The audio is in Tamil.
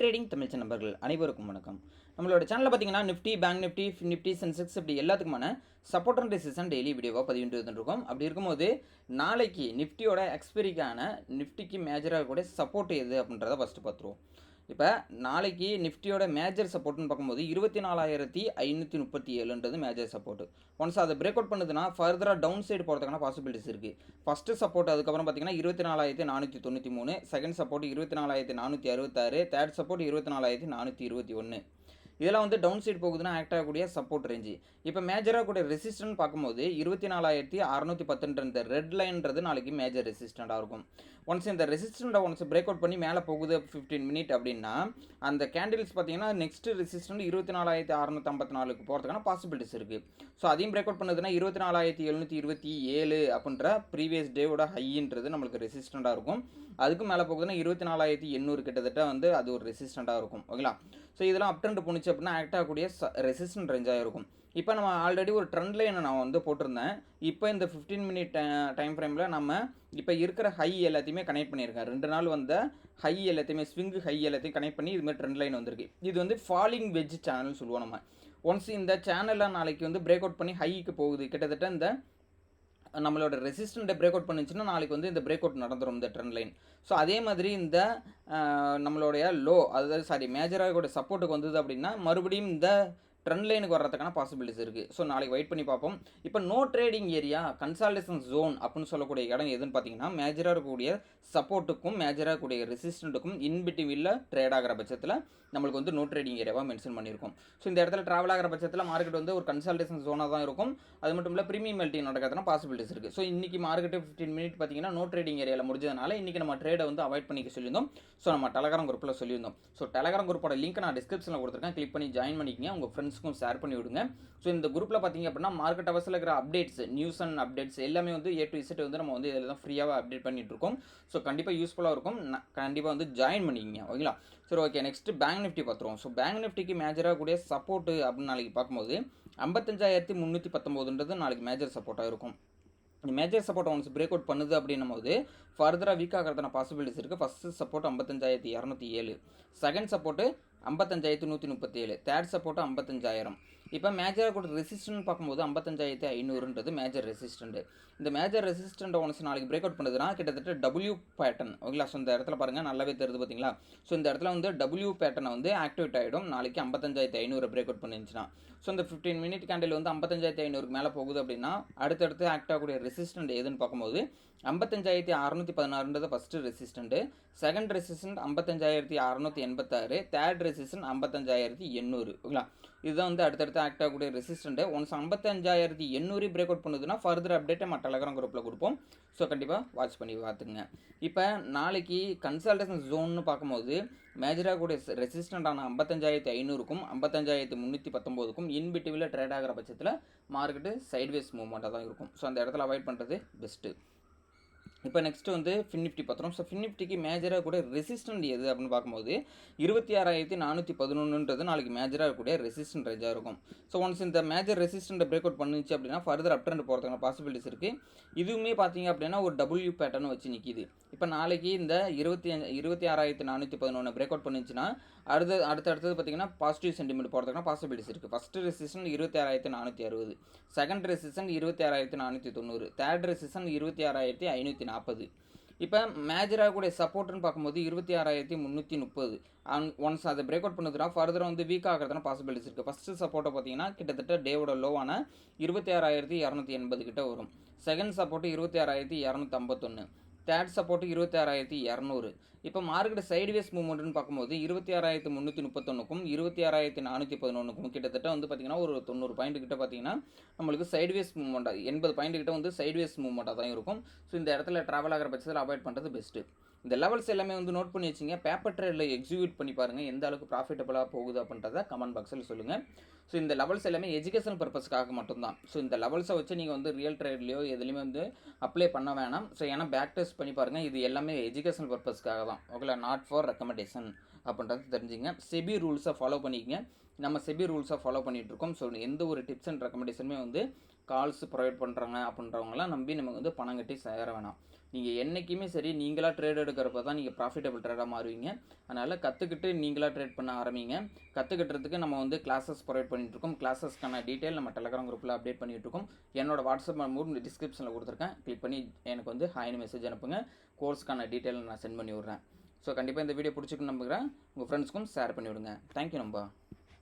ட்ரேடிங் தமிழ் நண்பர்கள் அனைவருக்கும் வணக்கம். நம்மளோட சேனலில் பார்த்தீங்கன்னா நிஃப்டி, பேங்க் நிஃப்டி, சென்செக்ஸ் இப்படி எல்லாத்துக்குமான சப்போர்ட் அண்ட் ரெசிஸ்டன்ஸ் டெய்லி வீடியோவாக பதிவிட்டு வந்துருக்கோம். அப்படி இருக்கும்போது நாளைக்கு நிஃப்டியோட எக்ஸ்பெரிக்கான நிஃப்டிக்கு மேஜராக கூட சப்போர்ட் எது அப்படின்றத ஃபஸ்ட்டு பார்த்துருவோம். இப்போ நாளைக்கு நிஃப்டியோட மேஜர் சப்போர்ட்னு பார்க்கும்போது 24,537ன்றது மேஜர் சப்போர்ட். ஒன்ஸ் அதை பிரேக் அவுட் பண்ணுதுன்னா ஃபர்தராக டவுன் சைடு போகிறதுக்கான பாசிபிலிட்டிஸ் இருக்குது. ஃபஸ்ட்டு சப்போர்ட் அதுக்கப்புறம் பார்த்தீங்கன்னா 24,493, செகண்ட் சப்போர்ட் 24,466, தேர்ட் சப்போர்ட் 24,421. இதெல்லாம் வந்து டவுன் சைடு போகுதுன்னா ஆக்ட் ஆகக்கூடிய சப்போர்ட் ரேஞ்சு. இப்போ மேஜராக கூட ரெசிஸ்டன்ட் பார்க்கும்போது 24,610 இந்த ரெட் லைன்றது நாளைக்கு மேஜர் ரெசிஸ்டண்ட்டாக இருக்கும். ஒன்ஸ் இந்த ரெசிஸ்டண்ட்டை பிரேக் அவுட் பண்ணி மேலே போகுது 15 மினிட் அப்படின்னா அந்த கேண்டில்ஸ் பார்த்தீங்கன்னா நெக்ஸ்ட் ரெசிஸ்டன்ட் 24,654க்கு போகிறதுக்கான பாசிபிலிட்டிஸ் இருக்குது. ஸோ அதையும் பிரேக் அவுட் பண்ணதுன்னா 24,727 அப்படின்ற ப்ரீவியஸ் டேவோட ஹைன்றது நம்மளுக்கு ரெசிஸ்டண்ட்டாக இருக்கும். அதுக்கு மேலே போகுதுன்னா 24,800 கிட்டத்தட்ட வந்து அது ஒரு ரெசிஸ்டண்ட்டாக இருக்கும். ஓகேங்களா? ஸோ இதெல்லாம் அப் ட்ரெண்ட் போணுச்சு அப்படின்னா ஆக்ட் ஆகக்கூடிய ரெசிஸ்டன்ட் ரேஞ்சாக இருக்கும். இப்போ நம்ம ஆல்ரெடி ஒரு ட்ரெண்ட் லைனை நான் வந்து போட்டிருந்தேன். இப்போ இந்த 15 மினிட் டைம் ஃப்ரேமில் நம்ம இப்போ இருக்கிற ஹை எல்லாத்தையுமே கனெக்ட் பண்ணியிருக்கேன். 2 நாள் வந்த ஹை எல்லாத்தையுமே ஸ்விங்கு ஹை எல்லாத்தையும் கனெக்ட் பண்ணி இதுமாதிரி ட்ரெண்ட் லைன் வந்திருக்கு. இது வந்து ஃபாலிங் வெஜ் சேனல் சொல்லுவோம் நம்ம. ஒன்ஸ் இந்த சேனலில் நாளைக்கு வந்து பிரேக் அவுட் பண்ணி ஹைக்கு போகுது, கிட்டத்தட்ட இந்த நம்மளோட ரெசிஸ்டண்ட்டை பிரேக் அவுட் பண்ணிச்சுன்னா நாளைக்கு வந்து இந்த பிரேக் அவுட் நடந்துடும் இந்த ட்ரெண்ட் லைன். ஸோ அதே மாதிரி இந்த நம்மளுடைய லோ, அதாவது மேஜராக கூட சப்போர்ட்டுக்கு வந்தது அப்படின்னா மறுபடியும் இந்த ட்ரெண்ட் லைனுக்கு வர்றதுக்கான பாசிபிலிட்டிஸ் இருக்குது. ஸோ நாளைக்கு வெயிட் பண்ணி பார்ப்போம். இப்போ no trading area consultation zone அப்படின்னு சொல்லக்கூடிய இடம் எதுன்னு பார்த்தீங்கன்னா மேஜராக இருக்கக்கூடிய சப்போர்ட்டுக்கும் மேஜராக இருக்கக்கூடிய ரெசிஸ்டண்ட்டுக்கும் இன்பிட்வீனில் ட்ரேட் ஆகிற பட்சத்தில் நம்மளுக்கு வந்து நோ ட்ரேடிங் ஏரியாவாக மென்ஷன் பண்ணியிருக்கோம். ஸோ இந்த இடத்துல ட்ராவல் ஆகிற பட்சத்தில் மார்க்கெட் வந்து ஒரு கன்சால்டேஷன் ஜோனாக தான் இருக்கும். அது மட்டும் இல்லை ப்ரீமியம் மெல்ட்டி நடக்கிறதுனா பாசிபிலிட்டிஸ் இருக்குது. ஸோ இன்றைக்கி மார்க்கெட்டு 15 மினிட் பார்த்தீங்கன்னா நோ ட்ரேடிங் ஏரியாவில் முடிஞ்சதுனால இன்றைக்கி நம்ம ட்ரேடை வந்து அவாய்ட் பண்ணிக்க சொல்லியிருந்தோம். ஸோ நம்ம டெலகிராம் குரூப்பில் சொல்லியிருந்தோம். ஸோ டெலகிராம் குரூப்போட லிங்க் நான் டிஸ்கிரிப்ஷனில் கொடுத்துருக்கேன். கிளிக் பண்ணி ஜாயின் பண்ணிக்கங்க, உங்கள் ஃப்ரெண்ட்ஸ்க்கும் ஷேர் பண்ணி விடுங்க. ஸோ இந்த குரூப்பில் பார்த்தீங்க அப்படின்னா மார்க்கெட் அவர்ஸில் இருக்கிற அப்டேட்ஸ், நியூஸ் அண்ட் அப்டேட்ஸ் எல்லாமே வந்து A to Z வந்து நம்ம வந்து இதில் தான் ஃப்ரீயாக அப்டேட் பண்ணிட்டு இருக்கோம். ஸோ கண்டிப்பாக யூஸ்ஃபுல்லாக இருக்கும். கண்டிப்பாக வந்து ஜாயின் பண்ணிக்கிங்க. ஓகேங்களா? சரி, ஓகே. நெக்ஸ்ட் பேங்க் நிஃப்டி பார்த்துருவோம். ஸோ பேங்க் நிஃப்டிக்கு மேஜராக கூடிய சப்போர்ட்டு அப்படின்னு நாளைக்கு பார்க்கும்போது 55,319ன்றது நாளைக்கு மேஜர் சப்போர்ட்டாக இருக்கும். இந்த major support once break out பண்ணுது அப்படின்னும் போது ஃபர்தராக வீக் ஆகிறதுன பாசிபிலிட்டிஸ் இருக்குது. First support 55,207, second support 55,137, third support 55,000. இப்போ மேஜராக கூட ரெசிஸ்டன்ட் பார்க்கும்போது 55,500ன்றது மேஜர் ரெசிஸ்டன்ட். இந்த மேஜர் ரெசிஸ்டன்ட் ஒன்ஸ் நாளைக்கு பிரேக் அவுட் பண்ணுதுன்னா கிட்டத்தட்ட டபிள்யூ பேட்டர்ன். ஓகேங்களா? ஸோ இந்த இடத்துல பாருங்கள் நல்லாவே தெரியுது பார்த்தீங்களா? ஸோ இந்த இடத்துல வந்து டபிள்யூ பேட்டர்னை வந்து ஆக்டிவேட் ஆகிடும் நாளைக்கு 55,500 பிரேக் அவுட் பண்ணிருந்துச்சுன்னா. ஸோ இந்த 15 மினிட் கேண்டில் வந்து 55,500க்கு மேலே போகுது அப்படின்னா அடுத்தடுத்து ஆக்ட் ஆகக்கூடிய ரெசிஸ்டன்ட் எதுன்னு பார்க்கும்போது 55,616ன்றது first resistance, second resistance 55,686, third resistance 55,800. ஓகேங்களா? இதுதான் வந்து அடுத்தடுத்து ஆக்ட் ஆகக்கூடிய ரெசிஸ்டன்ட். ஒன்ஸ் 55,800 பிரேக் அவுட் பண்ணுதுன்னா ஃபர்தர் அப்டேட்டை நம்ம டெலகிராம் குரூப்பில் கொடுப்போம். ஸோ கண்டிப்பாக வாட்ச் பண்ணி பார்த்துங்க. இப்போ நாளைக்கு கன்சல்டேஷன் ஜோன்னு பார்க்கும்போது மேஜராக கூடிய ரெசிஸ்டண்டான 55,500க்கும் 55,319க்கும் இன்பிட்வீனில் ட்ரேட் ஆகிற பட்சத்தில் மார்க்கெட்டு சைட்வேஸ் மூவ்மெண்ட்டாக தான் இருக்கும். ஸோ அந்த இடத்துல அவாய்ட் பண்ணுறது பெஸ்ட்டு. இப்போ நெக்ஸ்ட் வந்து ஃபின்னிஃப்டி பார்த்துறோம். ஸோ ஃபின்னிஃப்டிக்கு மேஜராக கூட ரெசிஸ்டன்ட் எது அப்படின்னு பார்க்கும்போது 26,411ன்றது நாளைக்கு மேஜராக இருக்கக்கூடிய ரெசிஸ்டன்ட் ரேஞ்சாக இருக்கும். ஸோ ஒன்ஸ் இந்த மேஜர் ரெசிஸ்டன்ட்டை பிரேக் அவுட் பண்ணிச்சு அப்படின்னா ஃபர்தர் அப் ட்ரெண்ட் போகிறதுக்கான பாசிபிலிட்டிஸ் இருக்குது. இதுவுமே பார்த்தீங்க அப்படின்னா ஒரு டபிள்யூ பேட்டர்ன் வச்சு நிற்கிது. இப்போ நாளைக்கு இந்த 26,411 பிரேக் அவுட் பண்ணிச்சுன்னா அடுத்தது பார்த்தீங்கன்னா பாசிட்டிவ் சென்டிமெண்ட் போகிறதுக்கான பாசிபிலிட்டிஸ் இருக்குது. First resistant 26,460, second resistant 26,490, third resistant 26,540. இப்போ மேஜராக கூட சப்போர்ட்னு பார்க்கும்போது 26,330. ஒன்ஸ் அதை பிரேக் அவுட் பண்ணுதுன்னா ஃபர்தராக வந்து வீக் ஆகிறதுனா பாசிபிலிட்டிஸ் இருக்குது. ஃபஸ்ட்டு சப்போர்ட்டை பார்த்தீங்கன்னா கிட்டத்தட்ட டேவோட லோவான 26,280 கிட்ட வரும். Second support 26,251, third support 26,200. இப்போ மார்க்கெட் சைட்வேஸ் மூவ்மெண்ட்னு பார்க்கும்போது 26,331க்கும் 26,411க்கும் கிட்டத்தட்ட வந்து பார்த்தீங்கன்னா ஒரு 90 பாயிண்ட் கிட்ட பார்த்தீங்கன்னா நம்மளுக்கு சைட்வேஸ் மூவ்மெண்ட்டாக 80 பாயிண்ட் கிட்ட வந்து சைட்வேஸ் மூவ்மெண்ட்டாக தான் இருக்கும். ஸோ இந்த இடத்துல ட்ராவல் ஆகிற பட்சத்தில் அவாய்ட் பண்ணுறது பெஸ்ட்டு. இந்த லெவல்ஸ் எல்லாமே வந்து நோட் பண்ணி வச்சிங்க. பேப்பர் ட்ரேடில் எக்ஸிக்யூட் பண்ணி பாருங்கள் எந்த அளவுக்கு ப்ராஃபிட்டபுளாக போகுது அப்படின்றத கமெண்ட் பாக்ஸில் சொல்லுங்கள். ஸோ இந்த லெவல்ஸ் எல்லாமே எஜுகேஷனல் பர்பஸ்க்காக மட்டும்தான். ஸோ இந்த லெவல்ஸை வச்சு நீங்கள் வந்து ரியல் ட்ரேட்லையோ எதுலையுமே வந்து அப்ளை பண்ண வேணாம். ஸோ ஏன்னா பேக் டெஸ்ட் பண்ணி பாருங்கள். இது எல்லாமே எஜுகேஷனல் பர்பஸ்க்காக தான். ஓகேங்களா? நாட் ஃபார் ரெக்கமெண்டேஷன் அப்படின்றது தெரிஞ்சுங்க. செபி ரூல்ஸை ஃபாலோ பண்ணிக்கங்க. நம்ம செபி ரூல்ஸை ஃபாலோ பண்ணிகிட்ருக்கோம். ஸோ எந்த ஒரு டிப்ஸ் அண்ட் ரெக்கமெண்டேஷனுமே வந்து கால்ஸ் ப்ரொவைட் பண்ணுறாங்க அப்படின்றவங்களாம் நம்பி நமக்கு வந்து பணம் கட்டி சேர வேணாம். நீங்கள் என்றைக்குமே சரி நீங்களாக ட்ரேட் எடுக்கிறப்ப தான் நீங்கள் ப்ராஃபிட்டபிள் ட்ரேடாக மாறுவீங்க. அதனால் கற்றுக்கிட்டு நீங்களாக ட்ரேட் பண்ண ஆரம்பிங்க. கற்றுக்கிட்டுறதுக்கு நம்ம வந்து கிளாஸஸ் ப்ரொவைட் பண்ணிகிட்ருக்கோம். கிளாஸஸ்க்கான டீட்டெயில் நம்ம டெலகிராம் குரூப்பில் அப்டேட் பண்ணிகிட்ருக்கோம். என்னோட வாட்ஸ்அப் நம்பர் டிஸ்கிரிப்ஷனில் கொடுத்துருக்கேன். கிளிக் பண்ணி எனக்கு வந்து ஹாய்னு மெசேஜ் அனுப்புங்க. கோர்ஸ்க்கான டீட்டெயில் நான் சென்ட் பண்ணி விட்றேன். ஸோ கண்டிப்பாக இந்த வீடியோ பிடிச்சிக்குன்னு நம்புகிறேன். உங்கள் ஃப்ரெண்ட்ஸ்க்கும் ஷேர் பண்ணி விடுங்க. தேங்க்யூ நம்பா.